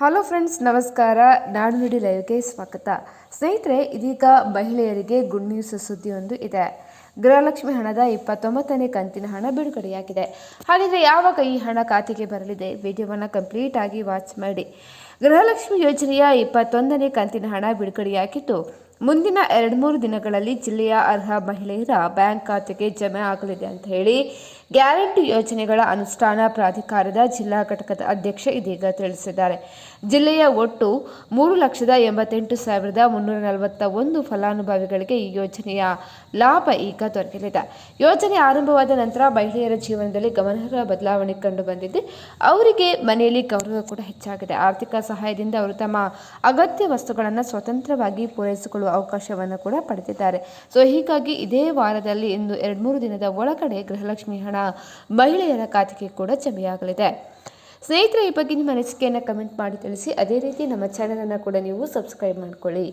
Hello friends, ನಮಸ್ಕಾರ. ನಾಡು ನುಡಿ ಲೈವ್ಗೆ ಸ್ವಾಗತ. ಸ್ನೇಹಿತರೆ, ಇದೀಗ ಮಹಿಳೆಯರಿಗೆ ಗುಡ್ ನ್ಯೂಸ್ ಸುದ್ದಿಯೊಂದು ಇದೆ. ಗೃಹಲಕ್ಷ್ಮಿ ಹಣದ 29ನೇ ಕಂತಿನ ಹಣ ಬಿಡುಗಡೆಯಾಗಿದೆ. ಹಾಗಿದ್ರೆ ಯಾವಾಗ ಈ ಹಣ ಖಾತೆಗೆ ಬರಲಿದೆ? ವಿಡಿಯೋವನ್ನು ಕಂಪ್ಲೀಟ್ ಆಗಿ ವಾಚ್ ಮಾಡಿ. ಗೃಹಲಕ್ಷ್ಮಿ ಯೋಜನೆಯ 21ನೇ ಕಂತಿನ ಹಣ ಬಿಡುಗಡೆಯಾಗಿದ್ದು, ಮುಂದಿನ 2-3 ದಿನಗಳಲ್ಲಿ ಜಿಲ್ಲೆಯ ಅರ್ಹ ಮಹಿಳೆಯರ ಬ್ಯಾಂಕ್ ಖಾತೆಗೆ ಜಮೆ ಆಗಲಿದೆ ಅಂತ ಹೇಳಿ ಗ್ಯಾರಂಟಿ ಯೋಜನೆಗಳ ಅನುಷ್ಠಾನ ಪ್ರಾಧಿಕಾರದ ಜಿಲ್ಲಾ ಘಟಕದ ಅಧ್ಯಕ್ಷ ಇದೀಗ ತಿಳಿಸಿದ್ದಾರೆ. ಜಿಲ್ಲೆಯ ಒಟ್ಟು 3,88,341 ಫಲಾನುಭವಿಗಳಿಗೆ ಈ ಯೋಜನೆಯ ಲಾಭ ಈಗ ದೊರೆಯಲಿದೆ. ಯೋಜನೆ ಆರಂಭವಾದ ನಂತರ ಮಹಿಳೆಯರ ಜೀವನದಲ್ಲಿ ಗಮನಾರ್ಹ ಬದಲಾವಣೆ ಕಂಡು ಬಂದಿದೆ. ಅವರಿಗೆ ಮನೆಯಲ್ಲಿ ಗೌರವ ಕೂಡ ಹೆಚ್ಚಾಗಿದೆ. ಆರ್ಥಿಕ ಸಹಾಯದಿಂದ ಅವರು ತಮ್ಮ ಅಗತ್ಯ ವಸ್ತುಗಳನ್ನು ಸ್ವತಂತ್ರವಾಗಿ ಪೂರೈಸಿಕೊಳ್ಳುವ ಅವಕಾಶವನ್ನು ಕೂಡ ಪಡೆದಿದ್ದಾರೆ. ಹೀಗಾಗಿ ಇದೇ ವಾರದಲ್ಲಿ ಇಂದು 2-3 ದಿನದ ಒಳಗಡೆ ಗೃಹಲಕ್ಷ್ಮಿ ಹಣ ಮಹಿಳೆಯರ ಖಾತೆಗೆ ಕೂಡ ಜಮೆಯಾಗಲಿದೆ. ಸ್ನೇಹಿತರೆ, ಈ ಬಗ್ಗೆ ನಿಮ್ಮ ಅನಿಸಿಕೆಯನ್ನು ಕಮೆಂಟ್ ಮಾಡಿ ತಿಳಿಸಿ. ಅದೇ ರೀತಿ ನಮ್ಮ ಚಾನೆಲ್ ಅನ್ನು ಕೂಡ ನೀವು ಸಬ್ಸ್ಕ್ರೈಬ್ ಮಾಡ್ಕೊಳ್ಳಿ.